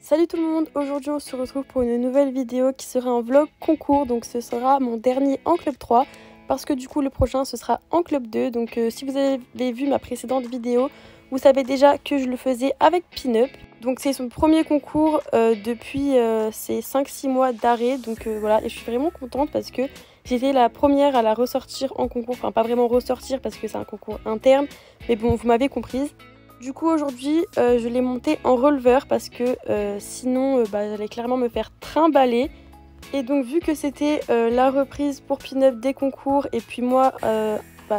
Salut tout le monde, aujourd'hui on se retrouve pour une nouvelle vidéo qui sera un vlog concours, donc ce sera mon dernier en club 3 parce que du coup le prochain ce sera en club 2, donc si vous avez vu ma précédente vidéo, vous savez déjà que je le faisais avec Pin-Up. Donc c'est son premier concours depuis ces 5-6 mois d'arrêt, donc voilà, et je suis vraiment contente parce que j'étais la première à la ressortir en concours, enfin pas vraiment ressortir parce que c'est un concours interne, mais bon vous m'avez comprise. Du coup aujourd'hui je l'ai monté en releveur parce que sinon j'allais clairement me faire trimballer. Et donc vu que c'était la reprise pour Pin-Up des concours et puis moi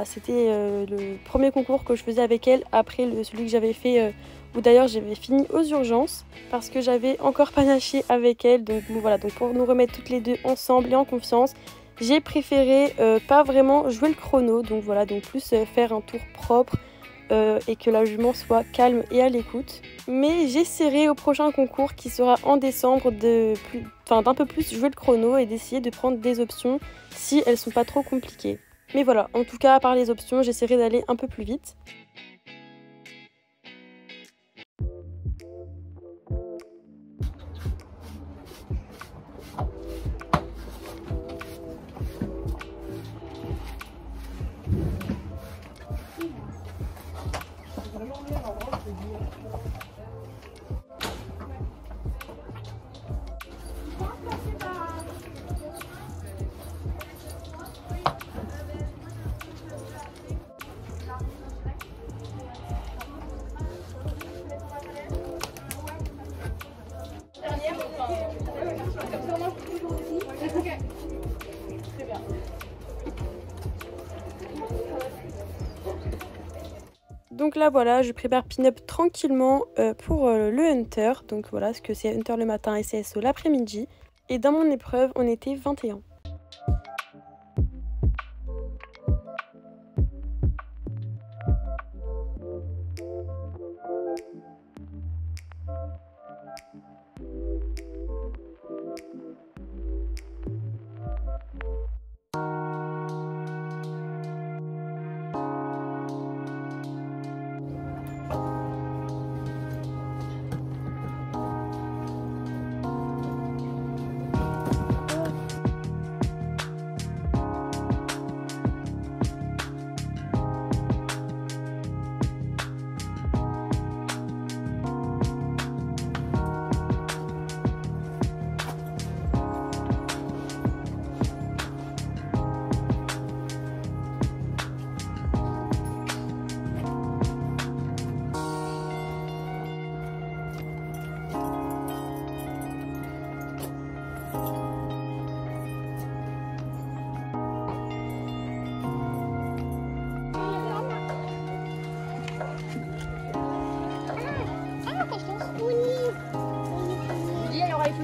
c'était le premier concours que je faisais avec elle après celui que j'avais fait où d'ailleurs j'avais fini aux urgences parce que j'avais encore panaché avec elle. Donc bon, voilà, donc pour nous remettre toutes les deux ensemble et en confiance, j'ai préféré pas vraiment jouer le chrono, donc voilà, donc plus faire un tour propre et que la jument soit calme et à l'écoute. Mais j'essaierai au prochain concours qui sera en décembre d'un peu plus jouer le chrono et d'essayer de prendre des options si elles sont pas trop compliquées. Mais voilà, en tout cas à part les options, j'essaierai d'aller un peu plus vite. Donc là voilà, je prépare Pin-Up tranquillement pour le Hunter. Donc voilà, parce que c'est Hunter le matin et CSO l'après-midi. Et dans mon épreuve, on était 21.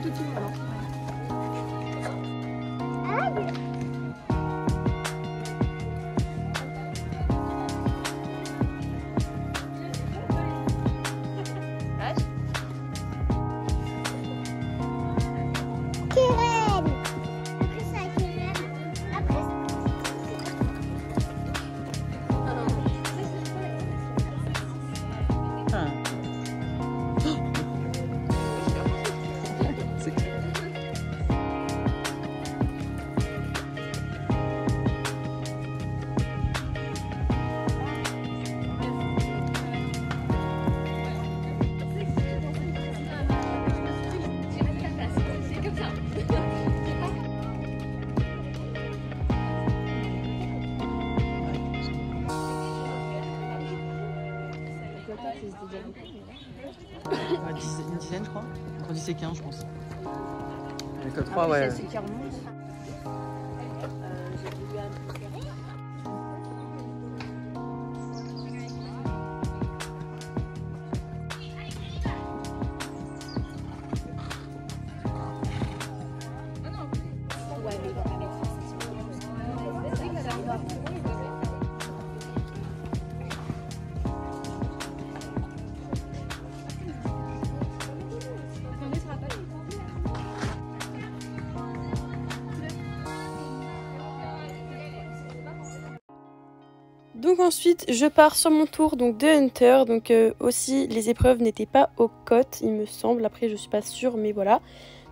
Tout de suite, alors. Une dizaine, je crois. Entre 10 et 15, je pense. Avec le 3, ouais. Donc ensuite je pars sur mon tour donc de Hunter, donc aussi les épreuves n'étaient pas aux cotes il me semble, après je suis pas sûre mais voilà.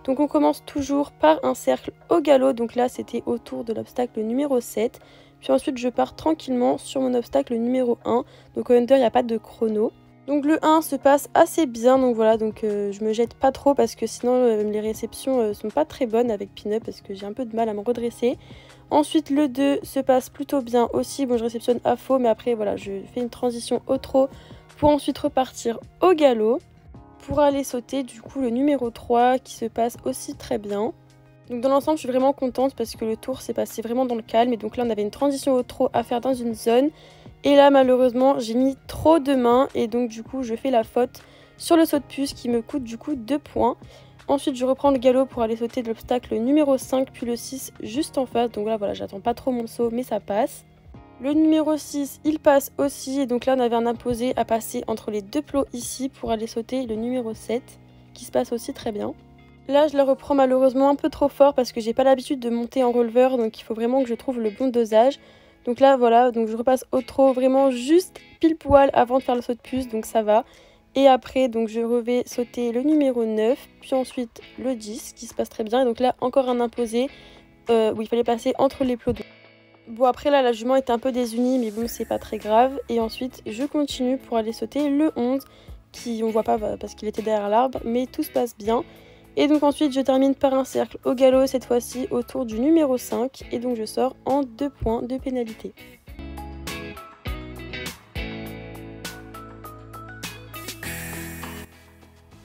Donc on commence toujours par un cercle au galop, donc là c'était autour de l'obstacle numéro 7. Puis ensuite je pars tranquillement sur mon obstacle numéro 1, donc au Hunter il n'y a pas de chrono. Donc le 1 se passe assez bien, donc voilà, donc je me jette pas trop parce que sinon les réceptions sont pas très bonnes avec Pin-Up parce que j'ai un peu de mal à me redresser. Ensuite le 2 se passe plutôt bien aussi, bon je réceptionne à faux mais après voilà je fais une transition au trot pour ensuite repartir au galop pour aller sauter du coup le numéro 3 qui se passe aussi très bien. Donc dans l'ensemble je suis vraiment contente parce que le tour s'est passé vraiment dans le calme et donc là on avait une transition au trot à faire dans une zone et là malheureusement j'ai mis trop de mains et donc du coup je fais la faute sur le saut de puce qui me coûte du coup 2 points. Ensuite je reprends le galop pour aller sauter de l'obstacle numéro 5 puis le 6 juste en face, donc là voilà j'attends pas trop mon saut mais ça passe. Le numéro 6 il passe aussi et donc là on avait un imposé à passer entre les deux plots ici pour aller sauter le numéro 7 qui se passe aussi très bien. Là je la reprends malheureusement un peu trop fort parce que j'ai pas l'habitude de monter en releveur donc il faut vraiment que je trouve le bon dosage. Donc là voilà, donc je repasse au trot vraiment juste pile poil avant de faire le saut de puce donc ça va. Et après donc je vais sauter le numéro 9 puis ensuite le 10 qui se passe très bien et donc là encore un imposé où il fallait passer entre les plots. Bon après là la jument était un peu désunie mais bon c'est pas très grave et ensuite je continue pour aller sauter le 11 qui on voit pas parce qu'il était derrière l'arbre mais tout se passe bien. Et donc ensuite je termine par un cercle au galop cette fois-ci autour du numéro 5 et donc je sors en 2 points de pénalité.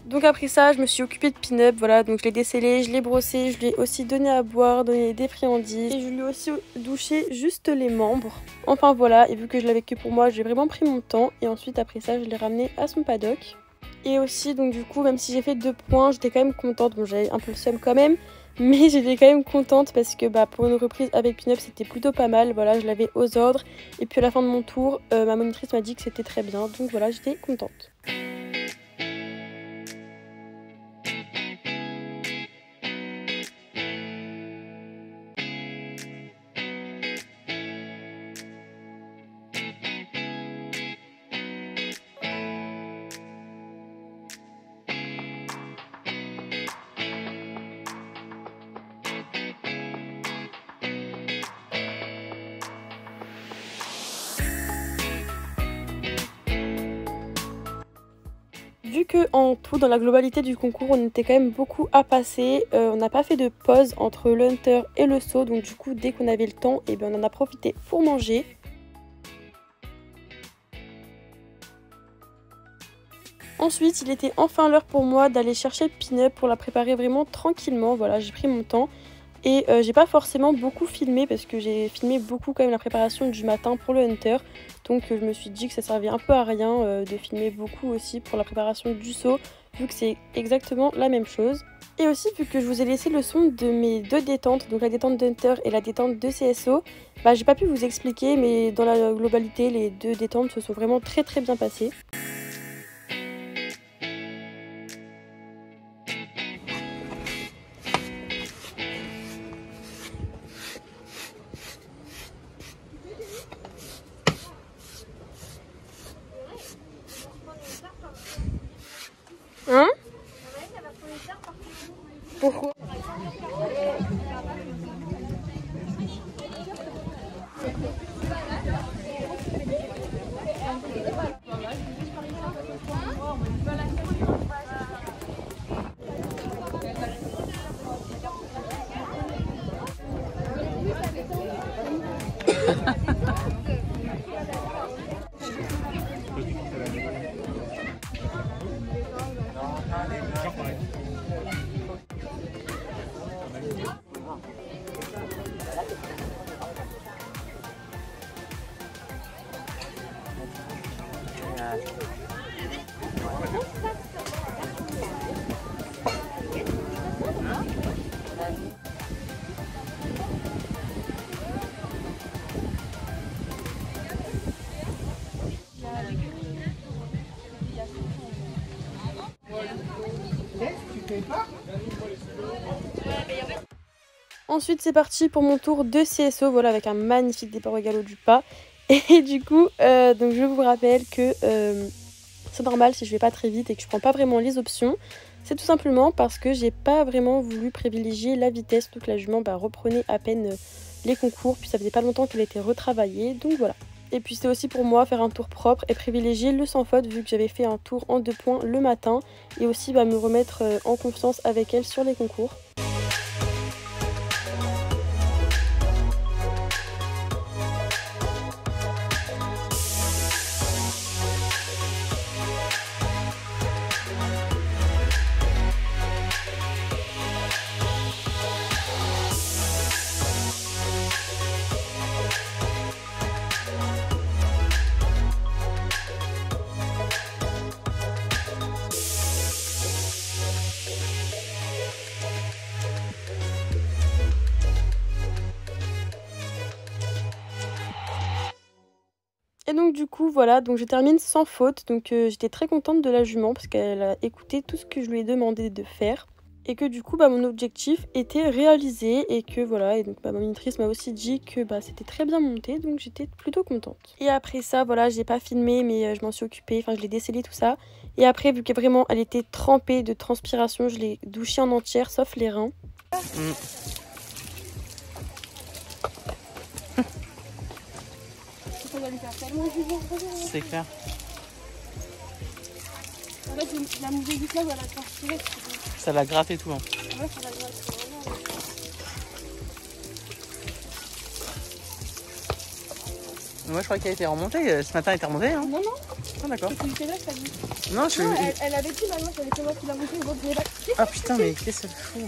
Donc après ça, je me suis occupée de Pin-Up, voilà, donc je l'ai décellé, je l'ai brossé, je lui ai aussi donné à boire, donné des friandises et je lui ai aussi douché juste les membres. Enfin voilà, et vu que je l'avais que pour moi, j'ai vraiment pris mon temps et ensuite après ça, je l'ai ramené à son paddock. Et aussi, donc du coup, même si j'ai fait 2 points, j'étais quand même contente, bon j'avais un peu le seum quand même, mais j'étais quand même contente parce que pour une reprise avec Pin-Up, c'était plutôt pas mal, voilà, je l'avais aux ordres et puis à la fin de mon tour, ma monitrice m'a dit que c'était très bien, donc voilà, j'étais contente. Vu que en tout, dans la globalité du concours, on était quand même beaucoup à passer, on n'a pas fait de pause entre le Hunter et le saut, donc du coup dès qu'on avait le temps, et on en a profité pour manger. Ensuite, il était enfin l'heure pour moi d'aller chercher Pin-Up pour la préparer vraiment tranquillement, voilà, j'ai pris mon temps. Et j'ai pas forcément beaucoup filmé parce que j'ai filmé beaucoup quand même la préparation du matin pour le Hunter. Donc je me suis dit que ça servait un peu à rien de filmer beaucoup aussi pour la préparation du saut vu que c'est exactement la même chose. Et aussi vu que je vous ai laissé le son de mes deux détentes, donc la détente de Hunter et la détente de CSO, j'ai pas pu vous expliquer mais dans la globalité les deux détentes se sont vraiment très bien passées. Hein? Pourquoi? Ensuite c'est parti pour mon tour de CSO, voilà, avec un magnifique départ au galop du pas. Et du coup, donc je vous rappelle que c'est normal si je vais pas très vite et que je prends pas vraiment les options. C'est tout simplement parce que j'ai pas vraiment voulu privilégier la vitesse, donc la jument reprenait à peine les concours, puis ça faisait pas longtemps qu'elle était retravaillée, donc voilà. Et puis c'était aussi pour moi faire un tour propre et privilégier le sans faute vu que j'avais fait un tour en 2 points le matin et aussi me remettre en confiance avec elle sur les concours. Et donc du coup voilà, donc je termine sans faute, donc j'étais très contente de la jument parce qu'elle a écouté tout ce que je lui ai demandé de faire. Et que du coup mon objectif était réalisé et que voilà, et donc ma monitrice m'a aussi dit que c'était très bien monté, donc j'étais plutôt contente. Et après ça voilà, j'ai pas filmé mais je m'en suis occupée, enfin je l'ai décellé tout ça. Et après vu que vraiment elle était trempée de transpiration, je l'ai douchée en entière sauf les reins. C'est clair. En fait, la mouvée du club, elle a transpiré. Ça l'a gratté tout. Hein. Ouais, ça l'a gratté. Moi, je crois qu'elle était remontée. Ce matin, elle était remontée. Hein. Non, non. Ah, d'accord. C'est là que ça dit. Non, je non, elle avait dit maintenant qu'elle était moi qui l'a montée. Ah putain, mais qu'est-ce que c'est fou.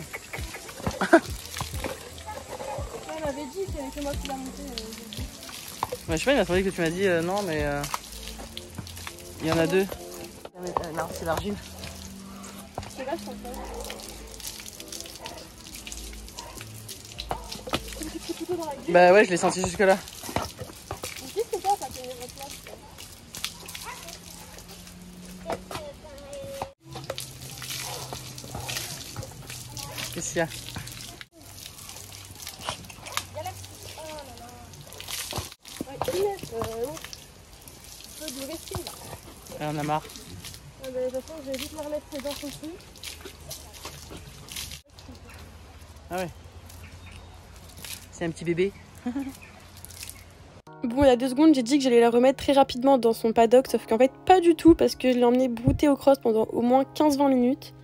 Elle avait dit qu'elle était moi qui l'a montée. Je sais pas, il m'a semblé que tu m'as dit non, mais il y en a deux. Non, c'est l'argile. C'est là, je pense pas. Bah ouais, je l'ai senti jusque là. C'est quoi ça fait les remplaces? Qu'est-ce qu'il y a? Elle en a marre. De toute façon, je vais vite la remettre dans son truc. Ah ouais. C'est un petit bébé. Bon, il y a 2 secondes, j'ai dit que j'allais la remettre très rapidement dans son paddock, sauf qu'en fait, pas du tout, parce que je l'ai emmenée brouter au cross pendant au moins 15-20 minutes.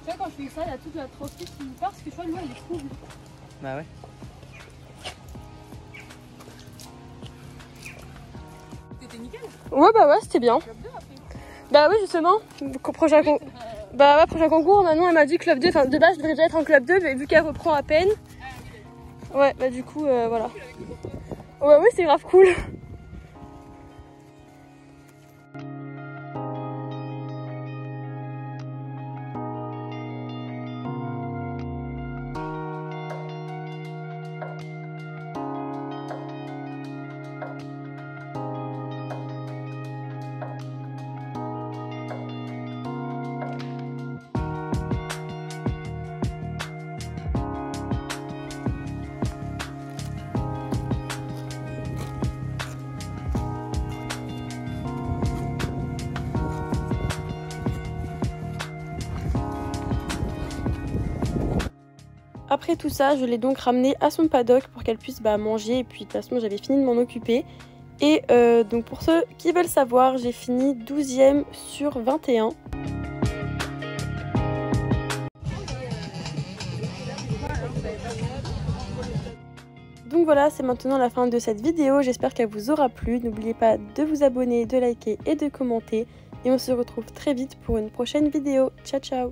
Tu vois, quand je fais ça, il y a toute la transpi qui me part, parce que tu vois, l'eau, elle est trouble. Bah ouais. C'était nickel? Ouais, bah ouais, c'était bien. Bah oui, justement. Prochain concours, maintenant elle m'a dit club 2. Enfin, de base, je devrais déjà être en club 2, mais vu qu'elle reprend à peine. Ouais, bah du coup, voilà. Ouais, oui, c'est grave cool. Après tout ça, je l'ai donc ramenée à son paddock pour qu'elle puisse manger. Et puis de toute façon, j'avais fini de m'en occuper. Et donc pour ceux qui veulent savoir, j'ai fini 12e sur 21. Donc voilà, c'est maintenant la fin de cette vidéo. J'espère qu'elle vous aura plu. N'oubliez pas de vous abonner, de liker et de commenter. Et on se retrouve très vite pour une prochaine vidéo. Ciao, ciao!